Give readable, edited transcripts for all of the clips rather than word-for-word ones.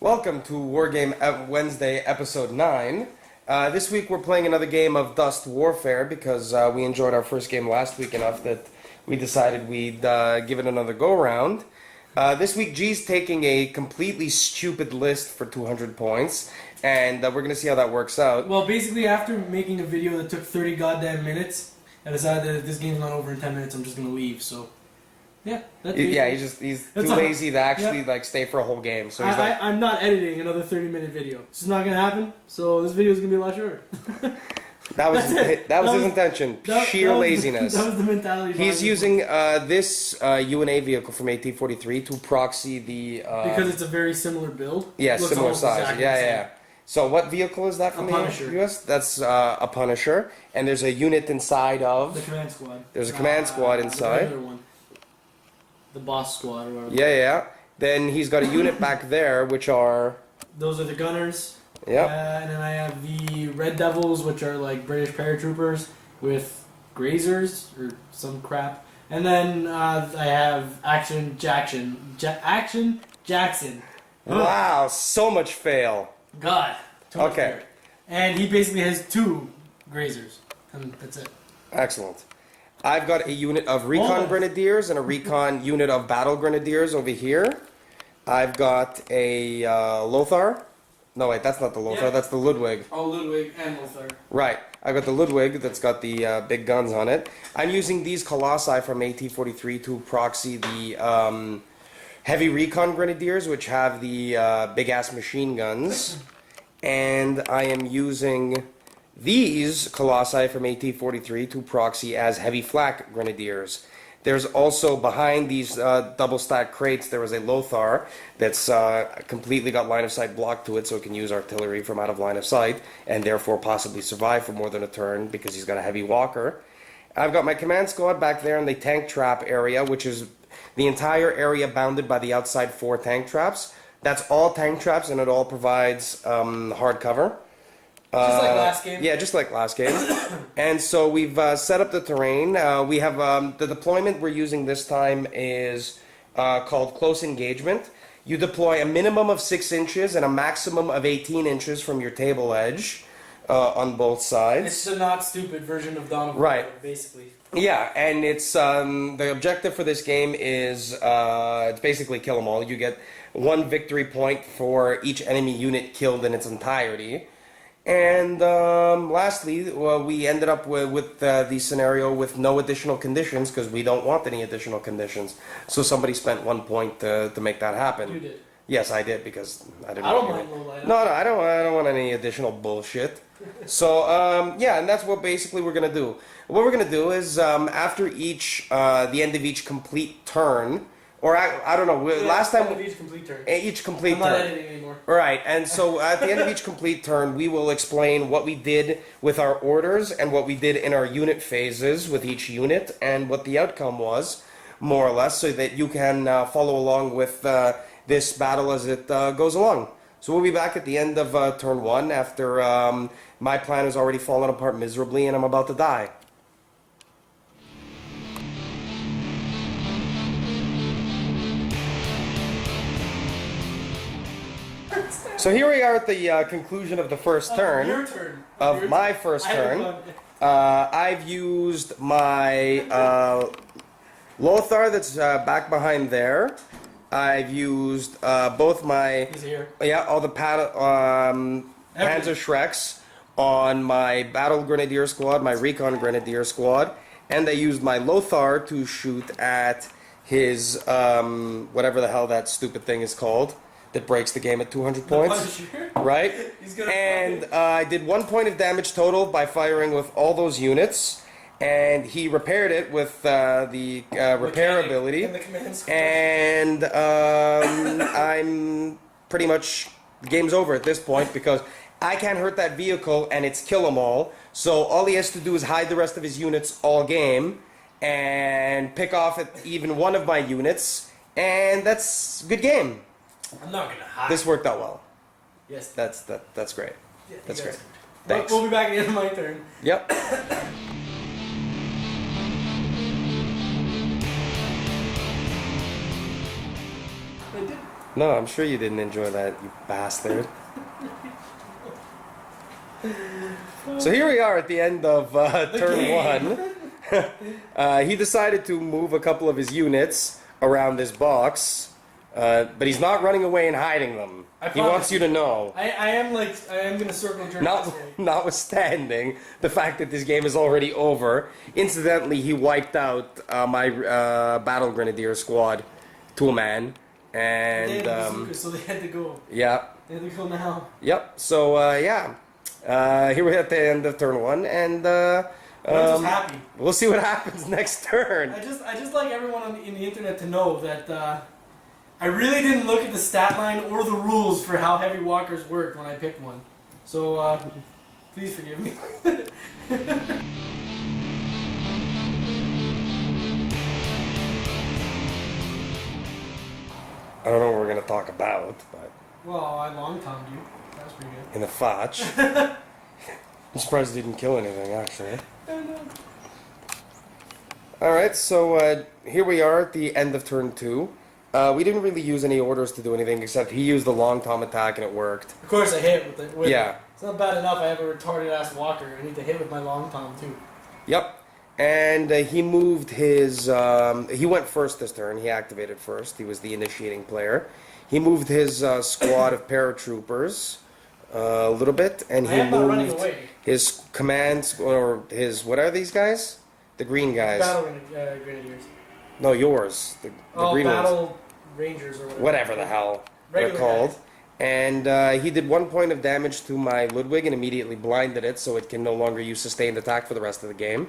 Welcome to Wargame Wednesday, episode 9. This week we're playing another game of Dust Warfare because we enjoyed our first game last week enough that we decided we'd give it another go-round. This week G's taking a completely stupid list for 200 points, and we're going to see how that works out. Well, basically after making a video that took 30 goddamn minutes, I decided that if this game's not over in 10 minutes, I'm just going to leave, so... Yeah, that's Yeah, he's too lazy to actually stay for a whole game. So he's I'm not editing another 30-minute video. It's not gonna happen. So this video is gonna be a lot shorter. that was his intention. Sheer laziness. That was the mentality. He's using this UNA vehicle from 1843 to proxy the. Because it's a very similar build. Yeah, similar size. Exactly yeah. So what vehicle is that from the US? That's a Punisher, and there's a unit inside of the command squad. There's a command squad inside. The one. The boss squad, or whatever. Yeah. Then he's got a unit back there, which are... Those are the gunners. Yeah. And then I have the Red Devils, which are like British paratroopers with grazers, or some crap. And then I have Action Jackson. Wow, so much fail. God. Okay. And he basically has 2 grazers. And that's it. Excellent. I've got a unit of Recon Grenadiers and a Recon unit of Battle Grenadiers over here. I've got a Lothar. No, wait, that's not the Lothar, that's the Ludwig. Oh, Ludwig and Lothar. Right. I've got the Ludwig that's got the big guns on it. I'm using these Colossi from AT-43 to proxy the Heavy Recon Grenadiers, which have the big-ass machine guns. And I am using... these Colossi from AT-43 to proxy as Heavy Flak Grenadiers. There's also, behind these double-stack crates, there is a Lothar that's completely got line-of-sight block to it, so it can use artillery from out of line of sight, and therefore possibly survive for more than a turn, because he's got a heavy walker. I've got my command squad back there in the tank trap area, which is the entire area bounded by the outside 4 tank traps. That's all tank traps, and it all provides hard cover. Just like last game? Yeah, just like last game. And so we've set up the terrain. We have the deployment we're using this time is called Close Engagement. You deploy a minimum of 6 inches and a maximum of 18 inches from your table edge on both sides. It's a not stupid version of Dawn of War, basically. Yeah, and it's the objective for this game is it's basically kill them all. You get 1 victory point for each enemy unit killed in its entirety. And lastly, we ended up with the scenario with no additional conditions because we don't want any additional conditions. So somebody spent 1 point to make that happen. You did. Yes, I did because I didn't. I don't mind low light. No, I don't want any additional bullshit. So yeah, and that's what basically we're gonna do. What we're gonna do is after the end of each complete turn. Or I don't know. Yeah, last time each complete turn. Each complete turn. I'm not editing anymore. Right, and so at the end of each complete turn, we will explain what we did with our orders and what we did in our unit phases with each unit and what the outcome was, more or less, so that you can follow along with this battle as it goes along. So we'll be back at the end of turn 1 after my plan has already fallen apart miserably and I'm about to die. So here we are at the conclusion of the first turn. Your turn. Of my first turn. I've used my Lothar that's back behind there. I've used both my... He's here. Yeah, all the Panzer Shreks on my Battle Grenadier squad, my Recon Grenadier squad, and I used my Lothar to shoot at his, whatever the hell that stupid thing is called. That breaks the game at 200 points, right? And I did 1 point of damage total by firing with all those units, and he repaired it with the repair ability. And I'm pretty much the game's over at this point because I can't hurt that vehicle and it's kill 'em all. So all he has to do is hide the rest of his units all game and pick off at even one of my units, and that's a good game. I'm not gonna hide. This worked out well. Yes. That's great. Yeah, that's great. Thanks. We'll be back at the end of my turn. Yep. No, I'm sure you didn't enjoy that, you bastard. So here we are at the end of turn 1. He decided to move a couple of his units around this box, but he's not running away and hiding them. He wants you to know. I am gonna circle jerk this way. Notwithstanding the fact that this game is already over, incidentally, he wiped out my Battle Grenadier squad to a man. And They had bazookas, so they had to go. yeah. They had to go now. Yep. So yeah. Here we're at the end of turn 1, and I'm just happy. we'll see what happens next turn. I just like everyone in the internet to know that I really didn't look at the stat line or the rules for how heavy walkers worked when I picked one. So please forgive me. I don't know what we're gonna talk about, but Well, I long-tomed you. That was pretty good. in the fotch. I'm surprised it didn't kill anything, actually. Alright, so here we are at the end of turn 2. We didn't really use any orders to do anything, except he used the long tom attack and it worked. Of course, I hit with it. Yeah. It's not bad enough I have a retarded-ass walker. I need to hit with my long-tom, too. Yep. And he moved his... he went first this turn. He activated first. He was the initiating player. He moved his squad of paratroopers a little bit, and he moved his commands, or his... What are these guys? The green guys. Battle Grenadiers. No, yours. The green Battle ones. Rangers or whatever. Whatever the hell Regular they're called. guys. And he did 1 point of damage to my Ludwig and immediately blinded it, so it can no longer use sustained attack for the rest of the game.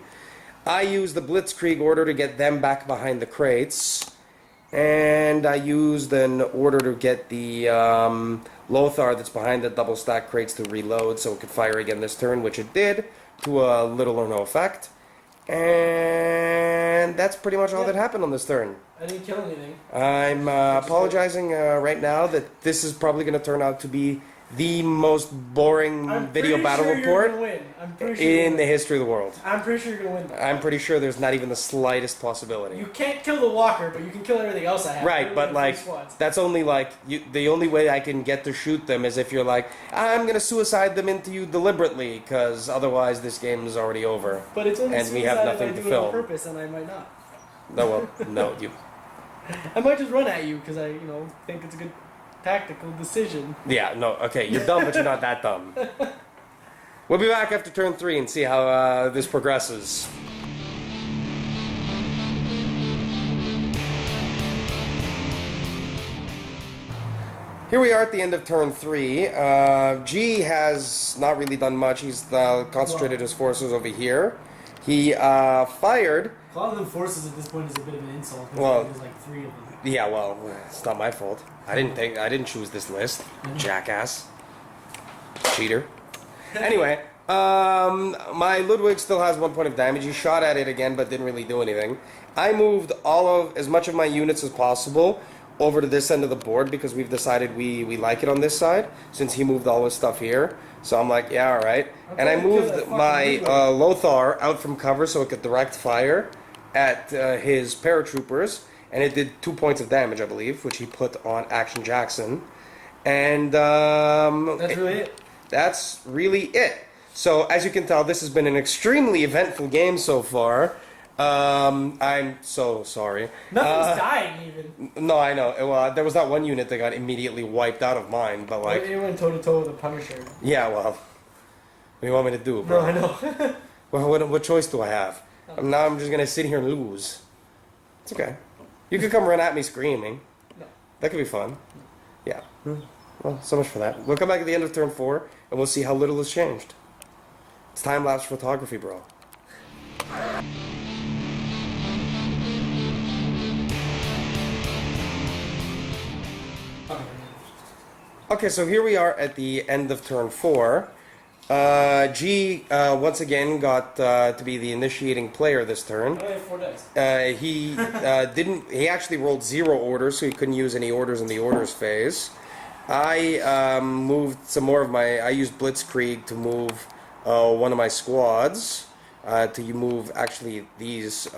I used the Blitzkrieg order to get them back behind the crates. And I used an order to get the Lothar that's behind the double stack crates to reload so it could fire again this turn, which it did, to a little or no effect. And that's pretty much all that happened on this turn. I didn't kill anything. I'm apologizing right now that this is probably going to turn out to be the most boring video battle report in the history of the world. I'm pretty sure you're going to win. I'm pretty sure there's not even the slightest possibility. You can't kill the walker, but you can kill everything else I have. Right, but like, that's only like, the only way I can get to shoot them is if you're like, I'm going to suicide them into you deliberately, because otherwise this game is already over. But it's only and we have nothing if I to do it on film. purpose, and I might not. No, well, no, you... I might just run at you, because I, think it's a good tactical decision. Yeah, no, okay, you're dumb, but you're not that dumb. We'll be back after turn 3 and see how this progresses. Here we are at the end of turn 3. G has not really done much. He's concentrated his forces over here. He fired... Calling them forces at this point is a bit of an insult. Well, there's like 3 of them. Yeah, well, it's not my fault. I didn't choose this list. Jackass. Cheater. Anyway, my Ludwig still has 1 point of damage. He shot at it again, but didn't really do anything. I moved as much of my units as possible over to this end of the board because we've decided we like it on this side, since he moved all his stuff here. So I'm like, yeah, alright. And I moved my Lothar out from cover so it could direct fire at his paratroopers, and it did 2 points of damage, I believe, which he put on Action Jackson. And that's really it. That's really it. So as you can tell, this has been an extremely eventful game so far. I'm so sorry. Nothing's dying even. No, I know. Well, there was that one unit that got immediately wiped out of mine, but like... It went toe-to-toe with the Punisher. Yeah, well... What do you want me to do, bro? No, I know. Well, what choice do I have? Now I'm just gonna sit here and lose. It's okay. You could come run at me screaming. No. That could be fun. Yeah. Well, so much for that. We'll come back at the end of turn 4, and we'll see how little has changed. It's time-lapse photography, bro. Okay, so here we are at the end of turn 4. G once again got to be the initiating player this turn. I have 4 dice. He didn't. He actually rolled 0 orders, so he couldn't use any orders in the orders phase. I moved some more of my. I used Blitzkrieg to move one of my squads to move actually these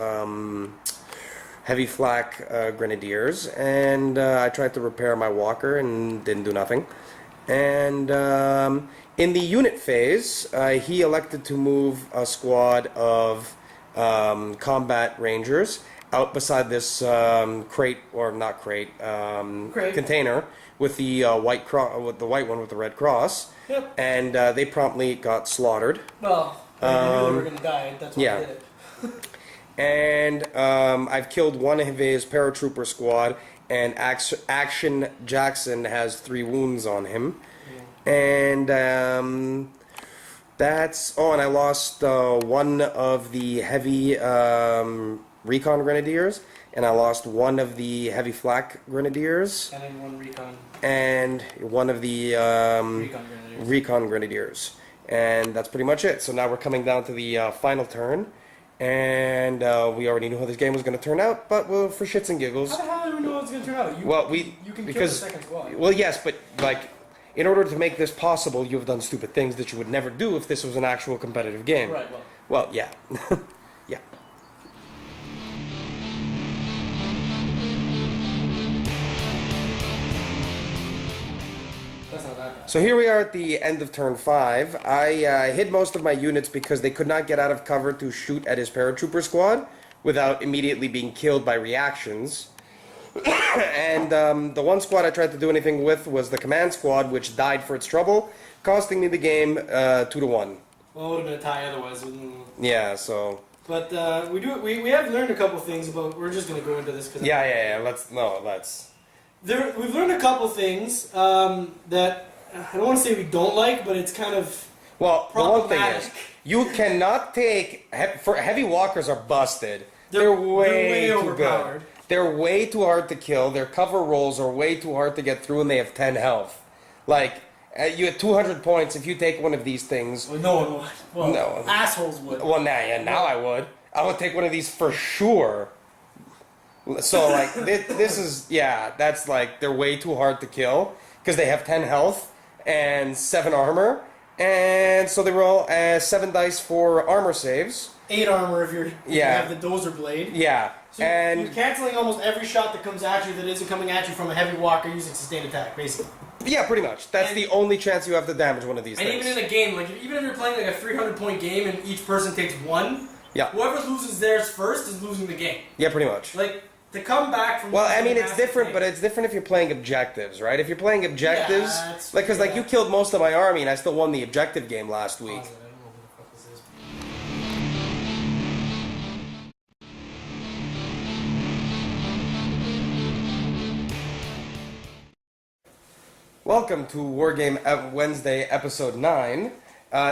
heavy flak grenadiers, and I tried to repair my walker and didn't do nothing. And in the unit phase, he elected to move a squad of combat rangers out beside this crate, or not crate, container with the with the white one with the red cross. Yep. And they promptly got slaughtered. Well, they knew they were going to die. That's why yeah. they did it. And I've killed one of his paratrooper squad, and Action Jackson has 3 wounds on him. Yeah. And that's... Oh, and I lost one of the heavy recon grenadiers, and I lost one of the heavy flak grenadiers. And then 1 recon. And one of the recon grenadiers. And that's pretty much it. So now we're coming down to the final turn. And we already knew how this game was going to turn out, but well, for shits and giggles. How the hell do we know how it's going to turn out? You can kill the second squad. Well, yes, but like, in order to make this possible, you have done stupid things that you would never do if this was an actual competitive game. Right. Well, yeah, yeah. So here we are at the end of turn 5. I hid most of my units because they could not get out of cover to shoot at his paratrooper squad without immediately being killed by reactions. And the one squad I tried to do anything with was the command squad, which died for its trouble, costing me the game 2-1. Well, it would have been a tie otherwise. Yeah, so... But we have learned a couple things about... We're just going to go into this. Yeah, let's... We've learned a couple things that... I don't want to say we don't like, but it's kind of well, the one thing problematic. is, you cannot take... Heavy walkers are busted. They're way too overpowered. Good. They're way too hard to kill. Their cover rolls are way too hard to get through, and they have 10 health. Like, you have 200 points if you take one of these things. Well, no one would. Well, no. Assholes would. Well, now I would. I would take one of these for sure. So, like, this is... Yeah, that's like... They're way too hard to kill, because they have 10 health and 7 armor, and so they roll 7 dice for armor saves. 8 armor if you have the dozer blade. Yeah, so and you're canceling almost every shot that comes at you that isn't coming at you from a heavy walker using sustained attack, basically. Yeah, pretty much. That's the only chance you have to damage one of these things. And even in a game, like even if you're playing like a 300-point game and each person takes 1, yeah, whoever loses theirs first is losing the game. Yeah, pretty much. Like. To come back from... Well, I mean, it's different, but it's different if you're playing objectives, right? If you're playing objectives... Yeah, like, because, like, you killed most of my army, and I still won the objective game last week. I don't know who the fuck this is. Welcome to Wargame Wednesday, Episode 9.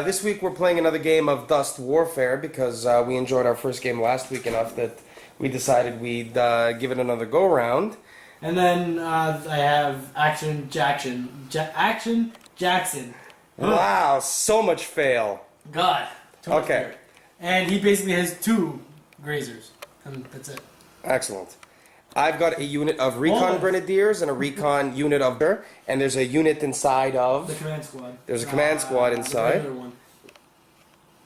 This week we're playing another game of Dust Warfare, because we enjoyed our first game last week enough that... we decided we'd give it another go-round. And then I have Action Jackson. Wow, so much fail. God. Okay. And he basically has 2 grazers. And that's it. Excellent. I've got a unit of recon grenadiers and a recon unit of... And there's a unit inside of... The command squad. There's a command squad inside. The regular one.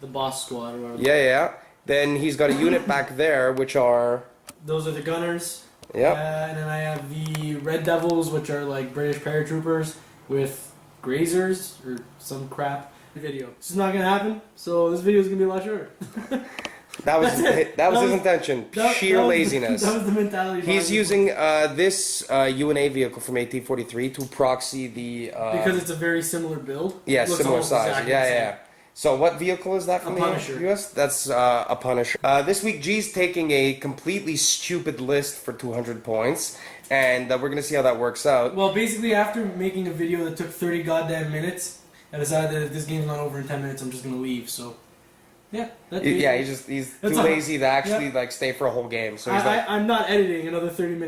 The boss squad or whatever. Yeah. Then he's got a unit back there, which are... Those are the gunners. Yep. And then I have the Red Devils, which are like British paratroopers with grazers or some crap. Video. This is not going to happen, so this video is going to be a lot shorter. That was his intention. Sheer laziness. That was the mentality. He's using this UNA vehicle from 1843 to proxy the... because it's a very similar build. Yeah, similar size. Exactly yeah. So what vehicle is that from the US? That's a Punisher. This week, G's taking a completely stupid list for 200 points, and we're going to see how that works out. Well, basically, after making a video that took 30 goddamn minutes, I decided that if this game's not over in 10 minutes, I'm just going to leave, so... Yeah, that's he's too lazy to actually like stay for a whole game. So he's I'm not editing another 30 minutes.